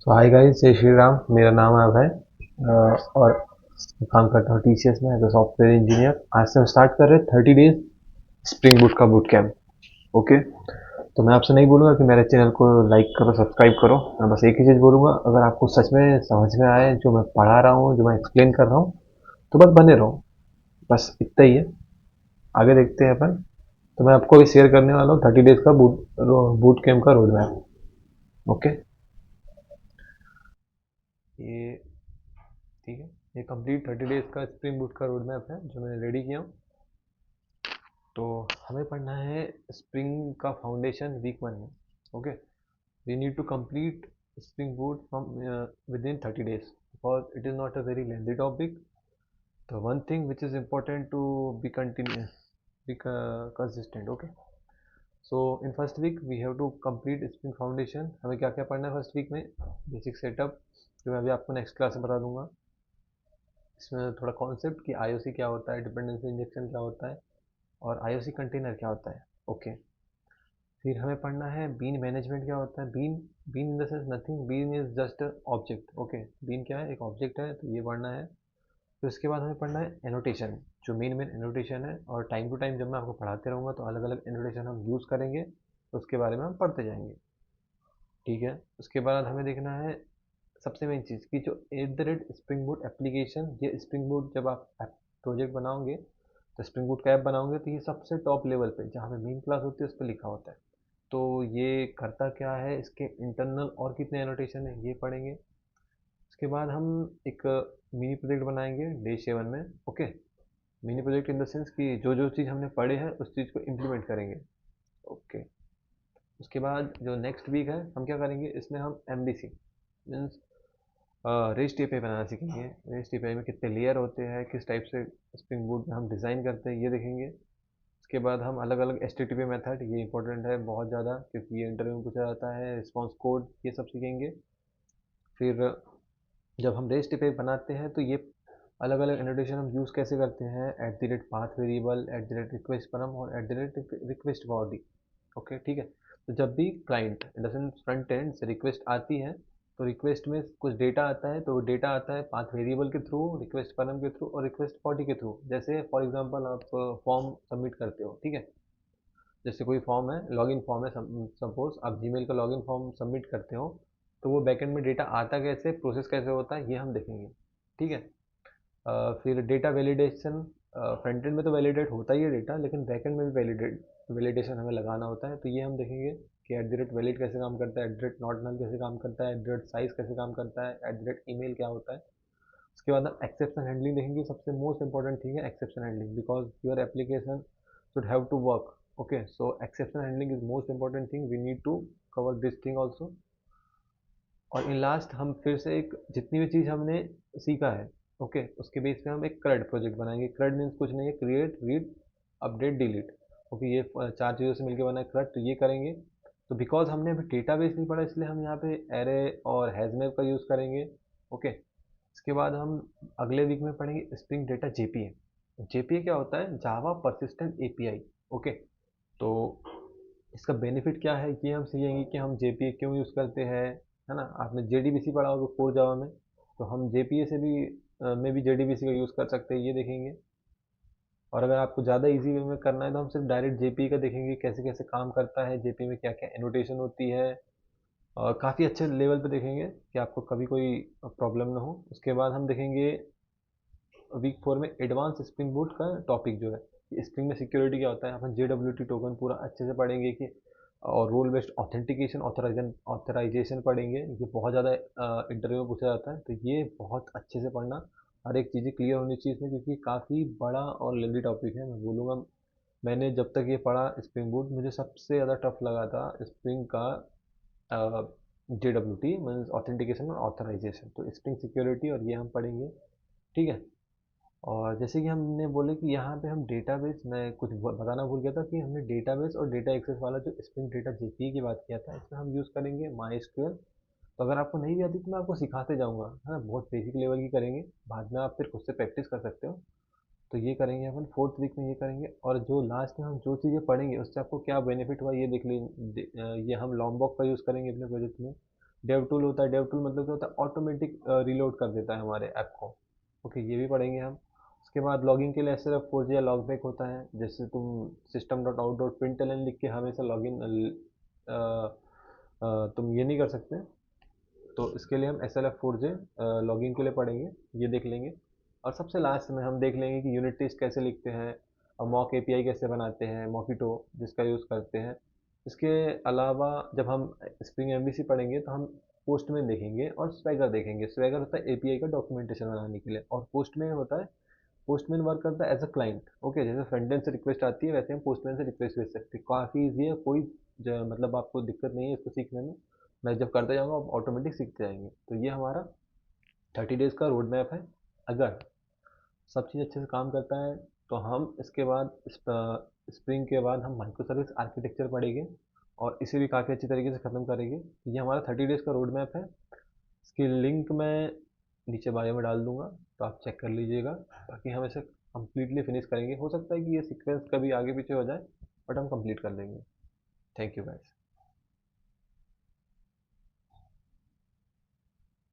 तो hi guys, जय श्री राम। मेरा नाम है अभय और मैं काम करता हूँ टीसीएस में एज अ सॉफ्टवेयर इंजीनियर। आज से हम स्टार्ट कर रहे हैं 30 डेज स्प्रिंग बूट का बूट कैम्प। ओके, तो मैं आपसे नहीं बोलूँगा कि मेरे चैनल को लाइक करो, सब्सक्राइब करो। मैं बस एक ही चीज़ बोलूँगा, अगर आपको सच में समझ में आए जो मैं पढ़ा रहा हूँ, जो मैं एक्सप्लेन कर रहा हूँ, तो बस बने रहो। बस इतना ही है। आगे देखते हैं अपन। तो मैं आपको अभी शेयर करने वाला हूँ 30 डेज का बूट कैम्प का रोड मैप। ओके, ये ठीक है। ये कंप्लीट 30 डेज का स्प्रिंग बूट का रोड मैप है जो मैंने रेडी किया हूँ। तो हमें पढ़ना है स्प्रिंग का फाउंडेशन वीक 1 में। Okay, we need to complete spring boot from within 30 days because it is not a very lengthy topic. The one thing which is important to be continuous, be consistent. Okay, so in first week we have to complete spring foundation. हमें क्या क्या पढ़ना है first week में? Basic setup जो मैं अभी आपको नेक्स्ट क्लास में बता दूंगा। इसमें थोड़ा कॉन्सेप्ट कि आईओसी क्या होता है, डिपेंडेंसी इंजेक्शन क्या होता है और आईओसी कंटेनर क्या होता है। ओके, फिर हमें पढ़ना है बीन मैनेजमेंट क्या होता है। Bean bean in the sense nothing, bean is just object. Okay, bean क्या है? एक ऑब्जेक्ट है, तो ये पढ़ना है। फिर उसके बाद हमें पढ़ना है एनोटेशन, जो मेन मेन एनोटेशन है, और टाइम टू टाइम जब मैं आपको पढ़ाते रहूँगा तो अलग अलग एनोटेशन हम यूज़ करेंगे, तो उसके बारे में हम पढ़ते जाएंगे। ठीक है, उसके बाद हमें देखना है सबसे मेन चीज़ कि जो eight the rate spring boot application, ये स्प्रिंग बूट जब आप प्रोजेक्ट बनाओगे, तो स्प्रिंग बूट का ऐप बनाओगे, तो ये सबसे टॉप लेवल पे जहाँ पे मेन क्लास होती है उस पर लिखा होता है। तो ये करता क्या है, इसके इंटरनल और कितने एनोटेशन है ये पढ़ेंगे। उसके बाद हम एक मिनी प्रोजेक्ट बनाएंगे डे 7 में। Okay, mini project in the sense कि जो जो चीज़ हमने पढ़े हैं उस चीज़ को इम्प्लीमेंट करेंगे। ओके, उसके बाद जो नेक्स्ट वीक है हम क्या करेंगे, इसमें हम M D C means REST API बनाना सीखेंगे। रेस्ट एपीआई में कितने लेयर होते हैं, किस टाइप से स्प्रिंग बूट में हम डिज़ाइन करते हैं, ये देखेंगे। उसके बाद हम अलग अलग H T T P method, ये इंपॉर्टेंट है बहुत ज़्यादा क्योंकि ये इंटरव्यू में पूछा जाता है, रिस्पॉन्स कोड, ये सब सीखेंगे। फिर जब हम रेस्ट एपीआई बनाते हैं तो ये अलग अलग एनोटेशन हम यूज़ कैसे करते हैं, eight the rate path variable, eight the rate request परम और eight the rate request body. Okay, ठीक है। तो जब भी client in the sense front end से रिक्वेस्ट आती है, तो रिक्वेस्ट में कुछ डेटा आता है, तो वो डेटा आता है पाथ वेरिएबल के थ्रू, रिक्वेस्ट परम के थ्रू और रिक्वेस्ट बॉडी के थ्रू। जैसे फॉर एग्जांपल आप फॉर्म सबमिट करते हो, ठीक है। जैसे कोई फॉर्म है, लॉगिन फॉर्म है, सपोज आप जीमेल का लॉगिन फॉर्म सबमिट करते हो, तो वो बैकएंड में डेटा आता कैसे, प्रोसेस कैसे होता है, ये हम देखेंगे। ठीक है। फिर डेटा वैलिडेशन, फ्रंट एंड में तो वैलिडेट होता ही है डेटा, लेकिन बैक एंड में भी वैलिडेशन हमें लगाना होता है, तो ये हम देखेंगे कि एट द रेट वैलिड कैसे काम करता है, at the rate not null कैसे काम करता है, एट द रेट साइज कैसे काम करता है, एट द रेट ईमेल क्या होता है। उसके बाद हम एक्सेप्शन हैंडलिंग देखेंगे। सबसे मोस्ट इंपॉर्टेंट थिंग है exception handling, because your application should have to work. Okay, so exception handling is most important thing, we need to cover this thing also. और इन लास्ट हम फिर से एक जितनी भी चीज़ हमने सीखा है, ओके, उसके बेस पे हम एक CRUD प्रोजेक्ट बनाएंगे। CRUD मीन्स कुछ नहीं है, create read update delete. Okay, ये चार चीज़ों से मिलकर बना है CRUD, तो ये करेंगे। तो बिकॉज हमने अभी डेटाबेस नहीं पढ़ा, इसलिए हम यहाँ पे एरे और हैजमैप का यूज़ करेंगे। ओके, इसके बाद हम अगले वीक में पढ़ेंगे स्प्रिंग डेटा जेपीए। जेपीए क्या होता है? जावा परसिस्टेंट एपीआई। ओके, तो इसका बेनिफिट क्या है ये हम सीखेंगे कि हम जेपीए क्यों यूज़ करते हैं, है ना। आपने जेडीबीसी पढ़ा होगा कोर जावा में, तो हम जेपीए से भी में भी जेडीबीसी का यूज़ कर सकते हैं, ये देखेंगे। और अगर आपको ज़्यादा इजी वे में करना है तो हम सिर्फ डायरेक्ट जेपीए का देखेंगे, कैसे कैसे काम करता है, जेपीए में क्या क्या एनोटेशन होती है। और काफ़ी अच्छे लेवल पे देखेंगे कि आपको कभी कोई प्रॉब्लम ना हो। उसके बाद हम देखेंगे वीक 4 में एडवांस स्प्रिंग बूट का टॉपिक जो है, स्प्रिंग में सिक्योरिटी क्या होता है, अपन JWT टोकन पूरा अच्छे से पढ़ेंगे कि, और रोल बेस्ड ऑथेंटिकेशन ऑथराइजेशन पढ़ेंगे। ये बहुत ज़्यादा इंटरव्यू में पूछा जाता है, तो ये बहुत अच्छे से पढ़ना। हर एक चीज़ें क्लियर होनी चाहिए इसमें, क्योंकि काफ़ी बड़ा और लेंदी टॉपिक है। मैं बोलूँगा, मैंने जब तक ये पढ़ा स्प्रिंग बूट, मुझे सबसे ज़्यादा टफ लगा था स्प्रिंग का JWT मीन्स ऑथेंटिकेशन और ऑथराइजेशन। तो स्प्रिंग सिक्योरिटी और ये हम पढ़ेंगे। ठीक है। और जैसे कि हमने बोले कि यहाँ पे हम डेटाबेस, मैं कुछ बताना भूल गया था कि हमने डेटाबेस और डेटा एक्सेस वाला जो स्प्रिंग डेटा जेपीई की बात किया था, इसमें हम यूज़ करेंगे MySQL। तो अगर आपको नहीं भी आती तो मैं आपको सिखाते जाऊँगा, है ना। बहुत बेसिक लेवल की करेंगे, बाद में आप फिर खुद से प्रैक्टिस कर सकते हो। तो ये करेंगे अपन फोर्थ वीक में, ये करेंगे। और जो लास्ट में हम जो चीज़ें पढ़ेंगे उससे आपको क्या बेनिफिट हुआ ये देख लीजिए। ये हम लॉम्बॉक का यूज़ करेंगे अपने प्रोजेक्ट में। डेव टूल होता है, डेव टूल मतलब क्या होता है, ऑटोमेटिक रीलोड कर देता है हमारे ऐप को। ओके, ये भी पढ़ेंगे हम। उसके बाद लॉगिन के लिए सिर्फ 4G या लॉगबैक होता है, जैसे तुम system.out.println लिख के हमेशा लॉगिन तुम ये नहीं कर सकते। तो इसके लिए हम SLF4J लॉगिन के लिए पढ़ेंगे, ये देख लेंगे। और सबसे लास्ट में हम देख लेंगे कि यूनिट टेस्ट कैसे लिखते हैं और मॉक एपीआई कैसे बनाते हैं, मॉकिटो जिसका यूज़ करते हैं। इसके अलावा जब हम स्प्रिंग एमवीसी पढ़ेंगे तो हम पोस्टमैन देखेंगे और स्वैगर देखेंगे। स्वैगर होता है एपीआई का डॉक्यूमेंटेशन बनाने के लिए, और पोस्टमैन होता है, पोस्टमैन वर्क करता है एज अ क्लाइंट। ओके, जैसे फ्रंट एंड से रिक्वेस्ट आती है वैसे हम पोस्टमैन से रिक्वेस्ट भेज सकते हैं। काफ़ी ईजी है, कोई मतलब आपको दिक्कत नहीं है इसको सीखने में। मैं जब करते जाऊँगा आप ऑटोमेटिक सीखते जाएंगे। तो ये हमारा 30 डेज़ का रोड मैप है। अगर सब चीज़ अच्छे से काम करता है तो हम इसके बाद स्प्रिंग के बाद हम माइक्रो सर्विस आर्किटेक्चर पढ़ेंगे, और इसे भी काफ़ी अच्छी तरीके से ख़त्म करेंगे। ये हमारा 30 डेज़ का रोड मैप है। इसकी लिंक मैं नीचे बायो में डाल दूंगा, तो आप चेक कर लीजिएगा। बाकी हम इसे कम्प्लीटली फिनिश करेंगे। हो सकता है कि ये सीक्वेंस कभी आगे पीछे हो जाए, बट हम कंप्लीट कर देंगे। Thank you guys.